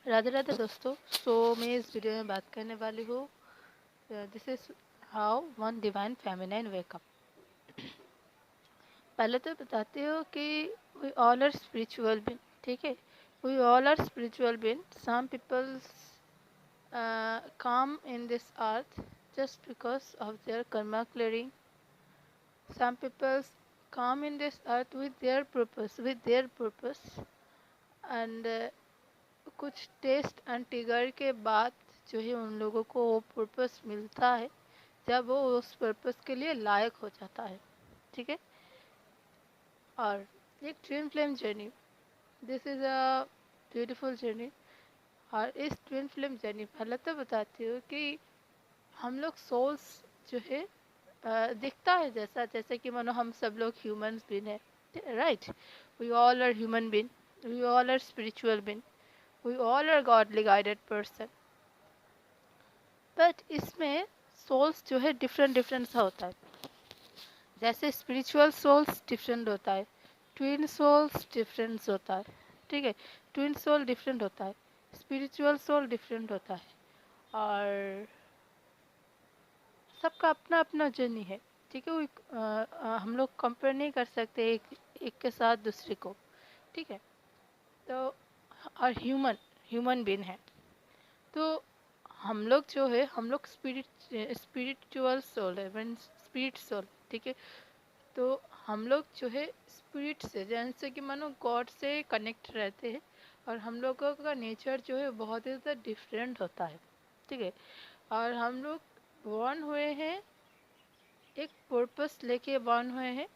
राधे राधे दोस्तों। मैं इस वीडियो में बात करने वाली हूँ, this is how one divine feminine wake up. पहले तो बताती हूँ कि we all are spiritual being. ठीक है, we all are spiritual being. Some peoples come in this earth just because of their karma clearing. Some people come in this earth with their purpose, and कुछ test and trigger के बाद जो है उन लोगों को वो पर्पस मिलता है जब वो उस पर्पस के लिए लायक हो जाता है। ठीक है, और एक twin flame journey, this is a beautiful journey. और इस ट्विन फ्लेम जर्नी पहले तो बताती हूँ कि हम लोग सोल्स जो है दिखता है जैसा, जैसे कि मानो हम सब लोग ह्यूमंस बीन है, right. We all are human being, we all are spiritual being, we all are godly guided person. But इसमें सोल्स जो है डिफरेंट डिफरेंट सा होता है। जैसे स्पिरिचुअल सोल्स डिफरेंट होता है, ट्विन सोल्स डिफरेंट होता है। ठीक है, ट्विन सोल डिफरेंट होता है, स्पिरिचुअल सोल डिफरेंट होता है, और सबका अपना अपना जर्नी है। ठीक है, हम लोग कंपेयर नहीं कर सकते एक के साथ दूसरे को। ठीक है, तो और ह्यूमन बीन है, तो हम लोग जो है हम लोग स्पिरिचुअल सोल है, मीन स्पिरिट सोल। ठीक है, तो हम लोग जो है स्पिरिट से, जैसे कि मानो गॉड से कनेक्ट रहते हैं, और हम लोगों का नेचर जो है बहुत ही ज़्यादा डिफरेंट होता है। ठीक है, और हम लोग बॉर्न हुए हैं, एक पर्पस लेके बॉर्न हुए हैं,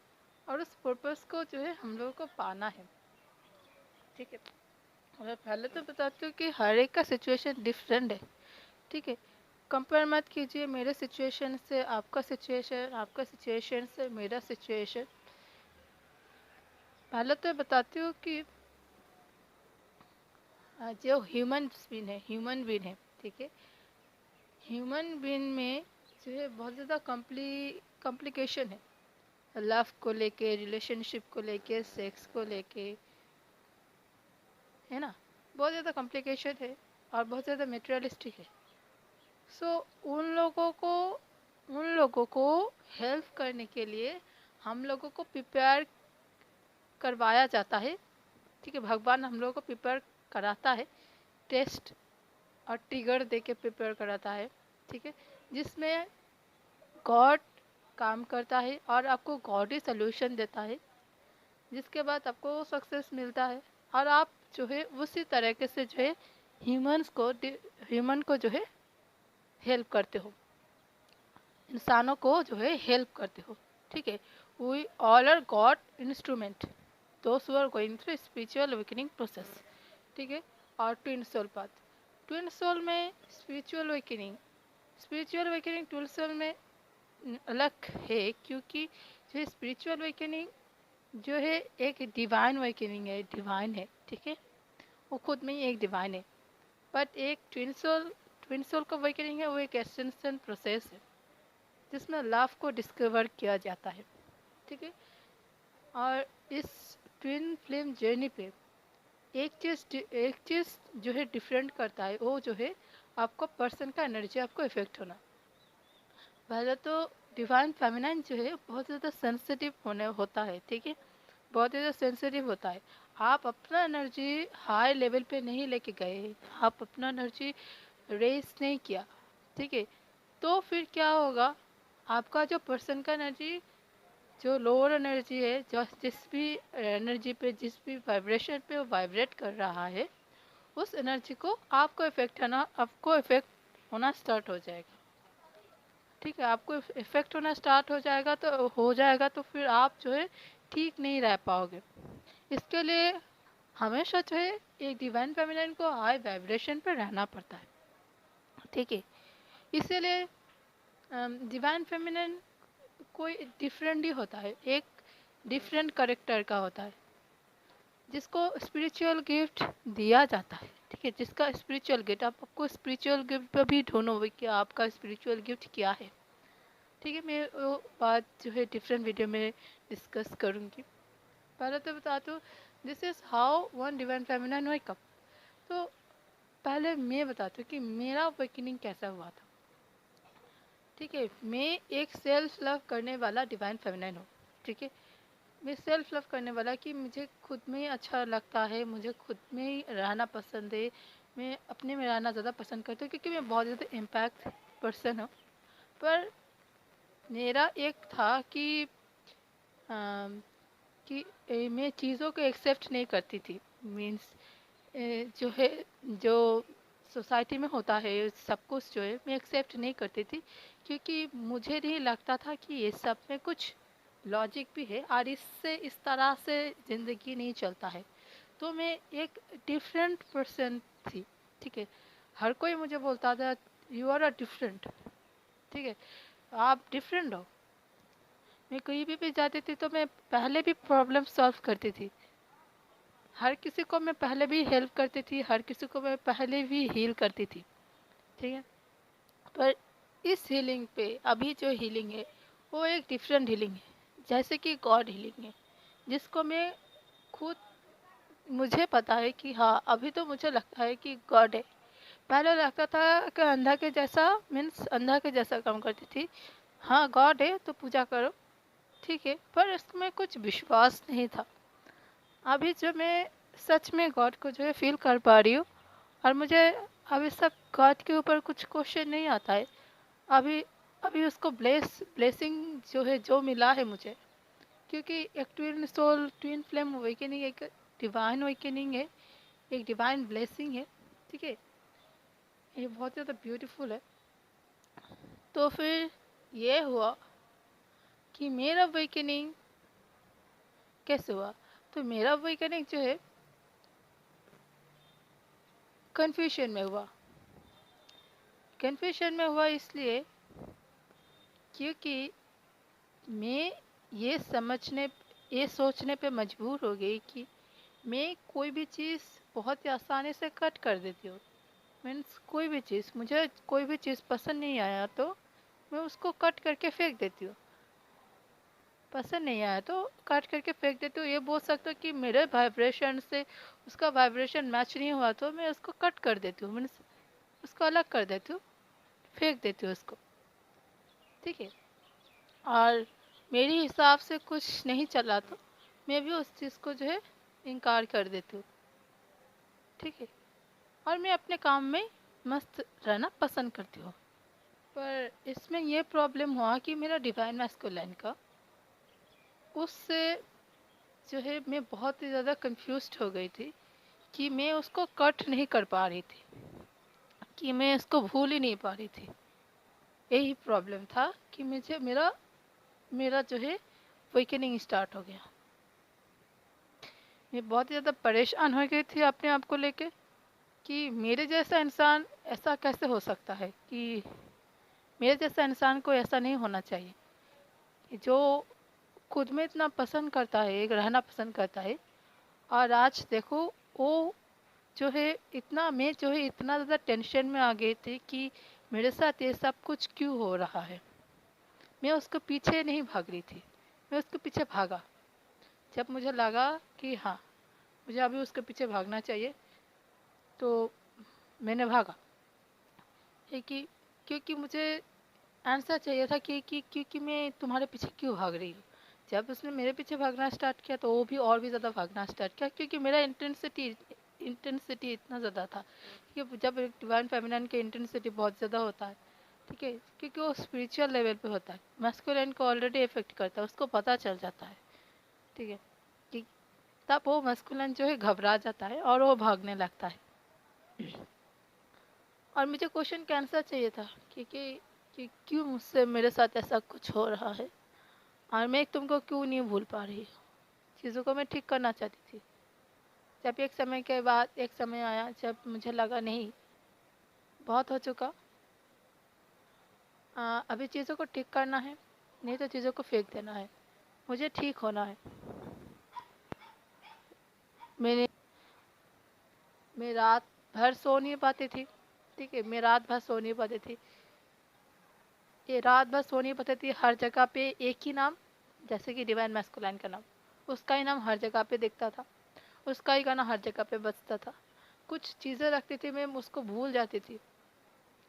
और उस पर्पस को जो है हम लोगों को पाना है। ठीक है, और पहले तो बताती हूँ कि हर एक का सिचुएशन डिफरेंट है। ठीक है, कंपेयर मत कीजिए मेरे सिचुएशन से आपका सिचुएशन, आपका सिचुएशन से मेरा सिचुएशन। पहले तो बताती हूँ कि जो ह्यूमन बीन है। ठीक है, ह्यूमन बीन में जो है बहुत ज़्यादा कॉम्प्लिकेशन है, लव को लेके, रिलेशनशिप को लेके, सेक्स को लेके, है ना। बहुत ज़्यादा कॉम्प्लिकेशन है और बहुत ज़्यादा मेटेरियलिस्टिक है। सो उन लोगों को हेल्प करने के लिए हम लोगों को प्रिपेयर करवाया जाता है। ठीक है, भगवान हम लोगों को प्रिपेयर कराता है, टेस्ट और ट्रिगर दे के प्रिपेयर कराता है। ठीक है, जिसमें गॉड काम करता है और आपको गॉड ही सोल्यूशन देता है, जिसके बाद आपको सक्सेस मिलता है। और आप जो है उसी तरीके से जो है ह्यूमन को जो है हेल्प करते हो, इंसानों को जो है हेल्प करते हो। ठीक है, we all are god instrument, those who are going through spiritual awakening process. ठीक है, और twin soul path, twin soul में स्पिरिचुअल अवेकनिंग ट्विन सोल में अलग है, क्योंकि जो स्पिरिचुअल अवेकनिंग जो है एक डिवाइन अवेकनिंग है, डिवाइन है। ठीक है, वो खुद में ही एक डिवाइन है। बट एक ट्विन सोल का अवेकनिंग है, वो एक एसेंशियल प्रोसेस है जिसमें लव को डिस्कवर किया जाता है। ठीक है, और इस ट्विन फ्लेम जर्नी पे एक चीज़ जो है डिफरेंट करता है, वो जो है आपको पर्सन का एनर्जी आपको इफेक्ट होना। पहले तो डिवाइन फेमिनाइन जो है बहुत ज़्यादा सेंसिटिव होने होता है। ठीक है, बहुत ज़्यादा सेंसिटिव होता है। आप अपना एनर्जी हाई लेवल पे नहीं लेके गए, आप अपना एनर्जी रेस नहीं किया। ठीक है, तो फिर क्या होगा, आपका जो पर्सन का एनर्जी, जो लोअर एनर्जी है, जो जिस भी एनर्जी पे, जिस भी वाइब्रेशन पे वो वाइब्रेट कर रहा है, उस एनर्जी को आपको इफेक्ट होना स्टार्ट हो जाएगा। ठीक है, आपको इफेक्ट होना स्टार्ट हो जाएगा तो फिर आप जो है ठीक नहीं रह पाओगे। इसके लिए हमेशा जो है एक डिवाइन फेमिनिन को हाई वाइब्रेशन पे रहना पड़ता है। ठीक है, इसीलिए डिवाइन फेमिनिन कोई डिफरेंट ही होता है, एक डिफरेंट करेक्टर का होता है, जिसको स्पिरिचुअल गिफ्ट दिया जाता है। ठीक है, जिसका स्पिरिचुअल गिफ्ट, आपको स्पिरिचुअल गिफ्ट पर भी ढूंढो कि आपका स्पिरिचुअल गिफ्ट क्या है। ठीक है, मैं वो बात जो है डिफरेंट वीडियो में डिस्कस करूँगी। पहले तो बता दो, this is how one divine feminine wake up. तो पहले मैं बताती हूँ कि मेरा अवेकनिंग कैसा हुआ था। ठीक है, मैं एक सेल्फ लव करने वाला डिवाइन फेमिनाइन हूँ। ठीक है, मैं सेल्फ लव करने वाला कि मुझे खुद में अच्छा लगता है, मुझे खुद में ही रहना पसंद है, मैं अपने में रहना ज़्यादा पसंद करती हूँ क्योंकि मैं बहुत ज़्यादा इम्पैक्ट पर्सन हूँ। पर मेरा एक था अम, कि मैं चीज़ों को एक्सेप्ट नहीं करती थी। मीन्स जो है, जो सोसाइटी में होता है सब कुछ जो है मैं एक्सेप्ट नहीं करती थी, क्योंकि मुझे नहीं लगता था कि ये सब में कुछ लॉजिक भी है और इससे इस तरह से ज़िंदगी नहीं चलता है। तो मैं एक डिफरेंट पर्सन थी। ठीक है, हर कोई मुझे बोलता था यू आर अ डिफरेंट। ठीक है, आप डिफरेंट हो। मैं कहीं भी जाती थी तो मैं पहले भी प्रॉब्लम सॉल्व करती थी, हर किसी को मैं पहले भी हेल्प करती थी, हर किसी को मैं पहले भी हील करती थी। ठीक है, पर इस हीलिंग पे अभी जो हीलिंग है वो एक डिफरेंट हीलिंग है, जैसे कि गॉड हीलिंग है, जिसको मैं खुद, मुझे पता है कि हाँ अभी तो मुझे लगता है कि गॉड है। पहले लगता था कि अंधा के जैसा, मीन्स अंधा के जैसा काम करती थी। हाँ गॉड है तो पूजा करो, ठीक है, पर इसमें कुछ विश्वास नहीं था। अभी जो मैं सच में गॉड को जो है फील कर पा रही हूँ, और मुझे अभी सब गॉड के ऊपर कुछ क्वेश्चन नहीं आता है। अभी अभी उसको ब्लेसिंग जो है जो मिला है मुझे, क्योंकि एक twin soul twin flame awakening एक डिवाइन अवेकनिंग है, एक डिवाइन ब्लेसिंग है। ठीक है, ये बहुत ज़्यादा ब्यूटीफुल है। तो फिर ये हुआ कि मेरा अवेकनिंग कैसे हुआ। तो मेरा अवेकनिंग जो है कन्फ्यूजन में हुआ। कन्फ्यूजन में हुआ इसलिए क्योंकि मैं ये समझने, ये सोचने पे मजबूर हो गई कि मैं कोई भी चीज़ बहुत ही आसानी से कट कर देती हूँ। मीन्स कोई भी चीज़, मुझे कोई भी चीज़ पसंद नहीं आया तो मैं उसको कट करके फेंक देती हूँ। पसंद नहीं आया तो कट करके फेंक देती हूँ। ये बोल सकते हो कि मेरे वाइब्रेशन से उसका वाइब्रेशन मैच नहीं हुआ तो मैं उसको कट कर देती हूँ, मीन्स उसको अलग कर देती हूँ, फेंक देती हूँ उसको। ठीक है, और मेरे हिसाब से कुछ नहीं चला तो मैं भी उस चीज़ को जो है इनकार कर देती हूँ। ठीक है, और मैं अपने काम में मस्त रहना पसंद करती हूँ। पर इसमें यह प्रॉब्लम हुआ कि मेरा डिवाइन मैस्कुलिन का, उससे जो है मैं बहुत ही ज़्यादा कंफ्यूज्ड हो गई थी कि मैं उसको कट नहीं कर पा रही थी, कि मैं उसको भूल ही नहीं पा रही थी। यही प्रॉब्लम था कि मुझे मेरा मेरा जो है वेकनिंग स्टार्ट हो गया। मैं बहुत ज़्यादा परेशान हो गई थी अपने आप को लेके कि मेरे जैसा इंसान ऐसा कैसे हो सकता है, कि मेरे जैसा इंसान को ऐसा नहीं होना चाहिए, कि जो खुद में इतना पसंद करता है, एक रहना पसंद करता है। और आज देखो वो जो है इतना, मैं जो है इतना ज़्यादा टेंशन में आ गई थी कि मेरे साथ ये सब कुछ क्यों हो रहा है। मैं उसके पीछे नहीं भाग रही थी, मैं उसके पीछे भागा। जब मुझे लगा कि हाँ मुझे अभी उसके पीछे भागना चाहिए तो मैंने भागा। है कि क्योंकि मुझे आंसर चाहिए था कि क्योंकि मैं तुम्हारे पीछे क्यों भाग रही हूँ। जब उसने मेरे पीछे भागना स्टार्ट किया तो वो भी और भी ज़्यादा भागना स्टार्ट किया, क्योंकि मेरा इंटेंसिटी इतना ज़्यादा था कि जब एक डिवाइन फेमिनिन के इंटेंसिटी बहुत ज़्यादा होता है। ठीक है, क्योंकि वो स्पिरिचुअल लेवल पे होता है, मैस्कुलिन को ऑलरेडी इफेक्ट करता है, उसको पता चल जाता है। ठीक है, कि तब वो मैस्कुलिन जो है घबरा जाता है और वो भागने लगता है। और मुझे क्वेश्चन का आंसर चाहिए था कि क्यों मुझसे मेरे साथ ऐसा कुछ हो रहा है, और मैं तुमको क्यों नहीं भूल पा रही। चीज़ों को मैं ठीक करना चाहती थी। जब एक समय के बाद एक समय आया जब मुझे लगा नहीं, बहुत हो चुका, अभी चीज़ों को ठीक करना है, नहीं तो चीज़ों को फेंक देना है, मुझे ठीक होना है। मैंने मैं रात भर सो नहीं पाती थी। ठीक है, मैं रात भर सो नहीं पाती थी, ये रात भर सो नहीं पाती थी। हर जगह पे एक ही नाम, जैसे कि डिवाइन मैस्कुलाइन का नाम, उसका ही नाम हर जगह पे दिखता था, उसका ही गाना हर जगह पे बजता था। कुछ चीज़ें रखती थी, मैं उसको भूल जाती थी।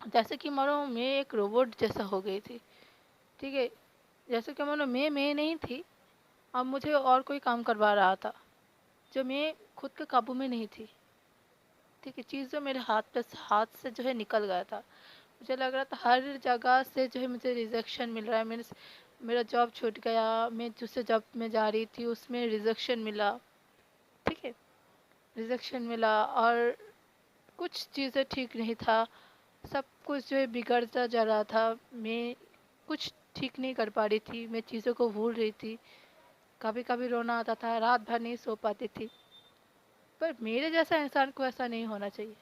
जैसे कि मानो मैं एक रोबोट जैसा हो गई थी, ठीक है। जैसे कि मानो मैं नहीं थी, अब मुझे और कोई काम करवा रहा था, जो मैं खुद के काबू में नहीं थी, ठीक है। चीज़ जो मेरे हाथ से जो है निकल गया था। मुझे लग रहा था हर जगह से जो है मुझे रिजेक्शन मिल रहा है। मेरा जॉब छूट गया, मैं दूसरे जॉब में जा रही थी, उसमें रिजेक्शन मिला, ठीक है। रिजेक्शन मिला और कुछ चीज़ें ठीक नहीं था, सब कुछ जो है बिगड़ता जा रहा था। मैं कुछ ठीक नहीं कर पा रही थी, मैं चीज़ों को भूल रही थी, कभी कभी रोना आता था, रात भर नहीं सो पाती थी। पर मेरे जैसा इंसान को ऐसा नहीं होना चाहिए।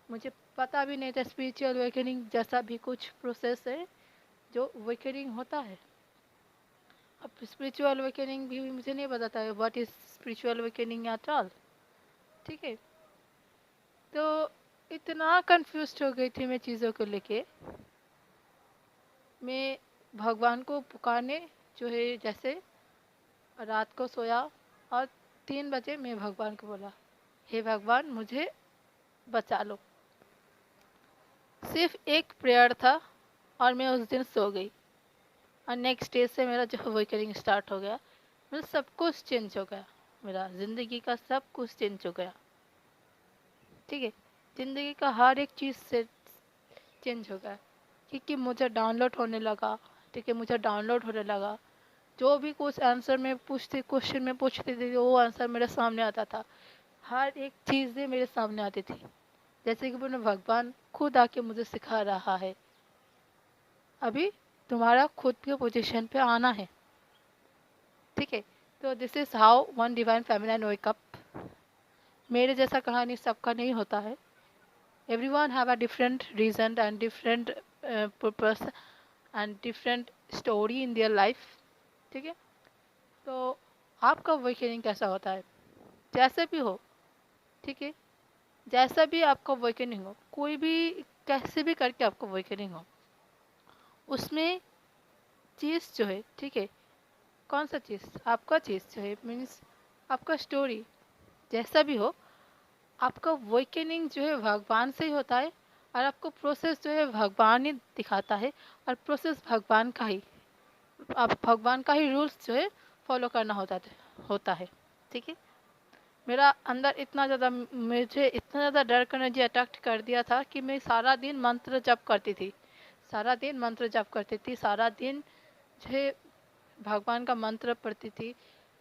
मुझे पता भी नहीं था स्पिरिचुअल अवेकनिंग जैसा भी कुछ प्रोसेस है जो अवेकनिंग होता है। अब स्पिरिचुअल अवेकनिंग भी मुझे नहीं पता था what is spiritual awakening at all, ठीक है। तो इतना कंफ्यूज हो गई थी मैं चीज़ों को लेके। मैं भगवान को पुकारने जो है, जैसे रात को सोया और 3 बजे मैं भगवान को बोला, हे भगवान मुझे बचा लो। सिर्फ एक प्रेयर था और मैं उस दिन सो गई। और नेक्स्ट डे से मेरा जो अवेकनिंग स्टार्ट हो गया। मेरा सब कुछ चेंज हो गया, मेरा ज़िंदगी का सब कुछ चेंज हो गया, ठीक है। ज़िंदगी का हर एक चीज़ से चेंज हो गया, क्योंकि मुझे डाउनलोड होने लगा, ठीक है। मुझे डाउनलोड होने लगा, जो भी कुछ आंसर में पूछती, क्वेश्चन में पूछती थी, वो आंसर मेरे सामने आता था। हर एक चीज़ें मेरे सामने आती थी, जैसे कि मैंने भगवान खुद आके मुझे सिखा रहा है, अभी तुम्हारा खुद के पोजीशन पे आना है, ठीक है। तो this is how one divine feminine wake up. मेरे जैसा कहानी सबका नहीं होता है। Everyone have a different reason and different purpose and different story in their life, ठीक है। तो आपका अवेकनिंग कैसा होता है, जैसे भी हो, ठीक है। जैसा भी आपका अवेकनिंग हो, कोई भी कैसे भी करके आपका अवेकनिंग हो, उसमें चीज़ जो है, ठीक है, कौन सा चीज़, आपका चीज़ जो है मीन्स आपका स्टोरी, जैसा भी हो, आपका अवेकनिंग जो है भगवान से ही होता है। और आपको प्रोसेस जो है भगवान ही दिखाता है, और प्रोसेस भगवान का ही, आप भगवान का ही रूल्स जो है फॉलो करना होता है, ठीक है। मेरा अंदर इतना ज़्यादा, मुझे इतना ज़्यादा डर का एनर्जी अटैक कर दिया था कि मैं सारा दिन मंत्र जप करती थी, सारा दिन मंत्र जप करती थी, सारा दिन जो है भगवान का मंत्र पढ़ती थी,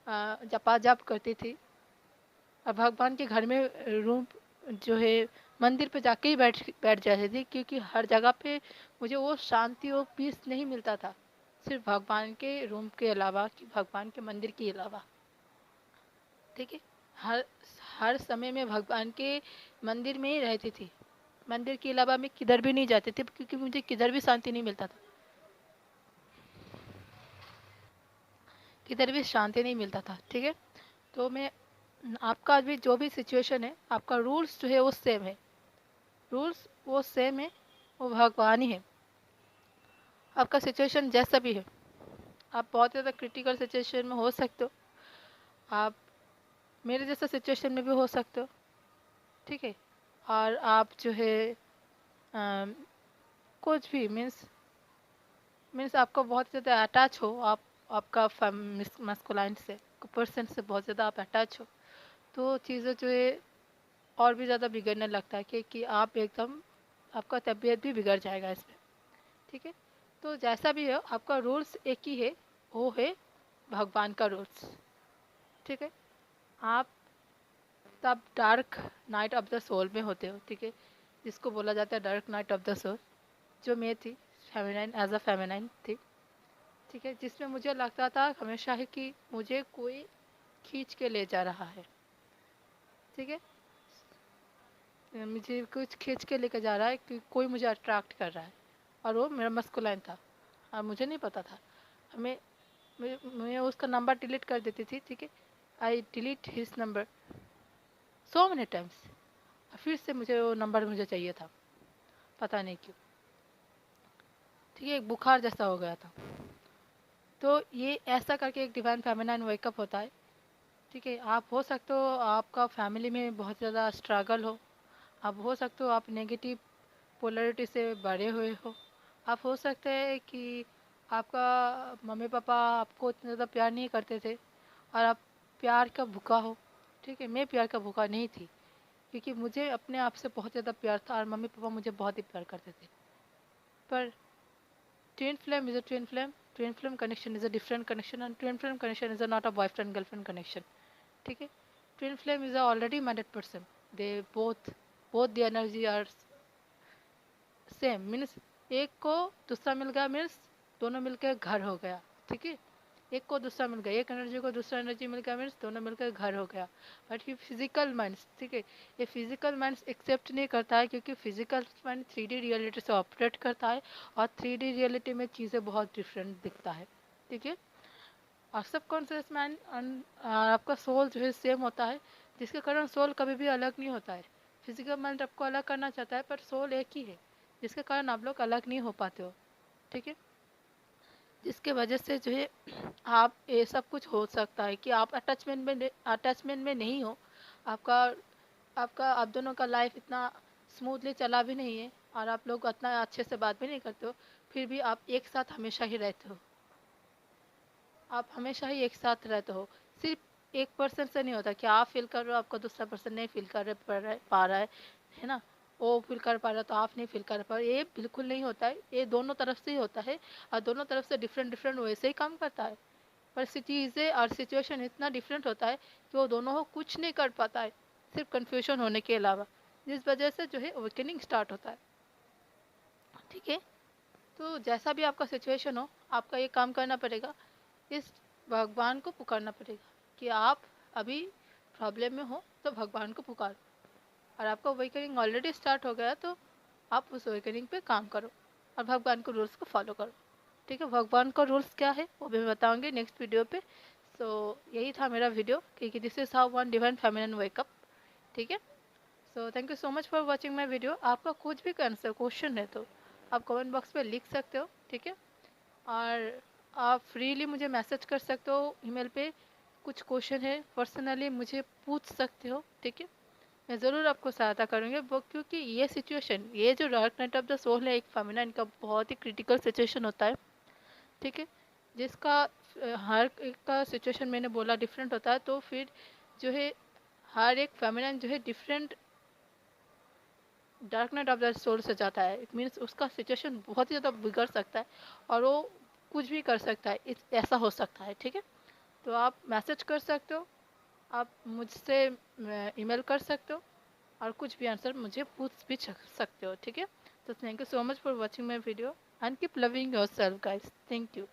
जपा जप करती थी। और भगवान के घर में रूम जो है, मंदिर पे जाके ही बैठ जाती थी, क्योंकि हर जगह पे मुझे वो शांति और पीस नहीं मिलता था, सिर्फ भगवान के रूम के अलावा, कि भगवान के मंदिर के अलावा, ठीक है। हर हर समय में भगवान के मंदिर में ही रहती थी, मंदिर के अलावा मैं किधर भी नहीं जाती थी, क्योंकि मुझे किधर भी शांति नहीं मिलता था, किधर भी शांति नहीं मिलता था, ठीक है। तो मैं, आपका भी जो भी सिचुएशन है, आपका रूल्स जो है वो सेम है, रूल्स वो सेम है, वो भगवान ही है। आपका सिचुएशन जैसा भी है, आप बहुत ज़्यादा क्रिटिकल सिचुएशन में हो सकते हो, आप मेरे जैसा सिचुएशन में भी हो सकते हो, ठीक है। और आप जो है अम, कुछ भी मीन्स आपको बहुत ज़्यादा अटैच हो, आप आपका मस्कुलाइन से पर्सन से बहुत ज़्यादा आप अटैच हो, तो चीज़ें जो है और भी ज़्यादा बिगड़ने लगता है, कि आप एकदम, आपका तबीयत भी बिगड़ जाएगा इसमें, ठीक है। तो जैसा भी हो, आपका रूल्स एक ही है, वो है भगवान का रूल्स, ठीक है। आप तब dark night of the soul में होते हो, ठीक है, जिसको बोला जाता है dark night of the soul, जो मैं थी, फेमिनाइन, एज अ फेमिनाइन थी, ठीक है। जिसमें मुझे लगता था हमेशा ही कि मुझे कोई खींच के ले जा रहा है, ठीक है। मुझे कुछ खींच के लेकर जा रहा है, कि कोई मुझे अट्रैक्ट कर रहा है, और वो मेरा मस्कुलाइन था, और मुझे नहीं पता था। हमें मैं उसका नंबर डिलीट कर देती थी, ठीक है। आई delete his number so many times, फिर से मुझे वो नंबर मुझे चाहिए था, पता नहीं क्यों, ठीक है। एक बुखार जैसा हो गया था। तो ये ऐसा करके एक डिवाइन फेमिनाइन वेकअप होता है, ठीक है। आप हो सकते हो आपका फैमिली में बहुत ज़्यादा स्ट्रगल हो, आप हो सकते हो आप नेगेटिव पोलैरिटी से बड़े हुए हो, आप हो सकते हैं कि आपका मम्मी पापा आपको इतना ज़्यादा प्यार नहीं करते थे और आप प्यार का भूखा हो। ठीक है, मैं प्यार का भूखा नहीं थी, क्योंकि मुझे अपने आप से बहुत ज़्यादा प्यार था और मम्मी पापा मुझे बहुत ही प्यार करते थे। पर twin flame is a twin flame, twin flame connection is a different connection, and twin flame connection is a not a boyfriend girlfriend connection. ठीक है, twin flame is a already married person, they both the energy are same, means एक को दूसरा मिल गया, means दोनों मिलकर घर हो गया। ठीक है, एक को दूसरा मिल गया, एक एनर्जी को दूसरा एनर्जी मिल गया, मीन्स दोनों मिलकर घर हो गया। बट ये फिजिकल माइंड्स, ठीक है, ये फिजिकल माइंड्स एक्सेप्ट नहीं करता है, क्योंकि फिजिकल माइंड 3D रियलिटी से ऑपरेट करता है और 3D रियलिटी में चीज़ें बहुत डिफरेंट दिखता है। ठीक है, और सबकॉन्शियस माइंड आपका सोल जो है सेम होता है, जिसके कारण सोल कभी भी अलग नहीं होता है। फिजिकल माइंड आपको अलग करना चाहता है, पर सोल एक ही है, जिसके कारण आप लोग अलग नहीं हो पाते हो। ठीक है, जिसके वजह से जो है आप ये सब कुछ हो सकता है कि आप अटैचमेंट में नहीं हो। आपका आपका आप दोनों का लाइफ इतना स्मूथली चला भी नहीं है और आप लोग इतना अच्छे से बात भी नहीं करते हो, फिर भी आप एक साथ हमेशा ही रहते हो। आप हमेशा ही एक साथ रहते हो। सिर्फ एक पर्सन से नहीं होता कि आप फील कर रहे हो, आपका दूसरा पर्सन नहीं फील कर पा रहा है ना, वो फील कर पा रहा है तो आप नहीं फील कर पा रहे, ये बिल्कुल नहीं होता है, ये दोनों तरफ से ही होता है और दोनों तरफ से डिफरेंट डिफरेंट वैसे ही काम करता है। पर चीज़ें और सिचुएशन इतना डिफरेंट होता है कि वो दोनों को कुछ नहीं कर पाता है, सिर्फ कन्फ्यूजन होने के अलावा, जिस वजह से जो है अवेकनिंग स्टार्ट होता है। ठीक है, तो जैसा भी आपका सिचुएशन हो, आपका ये काम करना पड़ेगा, इस भगवान को पुकारना पड़ेगा कि आप अभी प्रॉब्लम में हो तो भगवान को पुकारो। और आपका अवेकनिंग ऑलरेडी स्टार्ट हो गया तो आप उस अवेकनिंग पे काम करो और भगवान को रूल्स को फॉलो करो। ठीक है, भगवान का रूल्स क्या है वो भी मैं बताऊंगी नेक्स्ट वीडियो पे। सो यही था मेरा वीडियो, क्योंकि this is how one divine feminine wake up. ठीक है, so thank you so much for watching my video. आपका कुछ भी आंसर क्वेश्चन है तो आप कमेंट बॉक्स में लिख सकते हो। ठीक है, और आप फ्रीली मुझे मैसेज कर सकते हो ईमेल पे, कुछ क्वेश्चन है पर्सनली मुझे पूछ सकते हो। ठीक है, मैं ज़रूर आपको सहायता करूँगी वो, क्योंकि ये सिचुएशन, ये जो dark night of the soul है एक फेमिनाइन का बहुत ही क्रिटिकल सिचुएशन होता है। ठीक है, जिसका हर एक का सिचुएशन मैंने बोला डिफरेंट होता है, तो फिर जो है हर एक फेमिनाइन जो है different dark night of the soul से जाता है। इट मीन्स उसका सिचुएशन बहुत ही ज़्यादा बिगड़ सकता है और वो कुछ भी कर सकता है, ऐसा हो सकता है। ठीक है, तो आप मैसेज कर सकते हो, आप मुझसे ईमेल कर सकते हो और कुछ भी आंसर मुझे पूछ भी सकते हो। ठीक है, तो thank you so much for watching my video and keep loving your self guys. Thank you.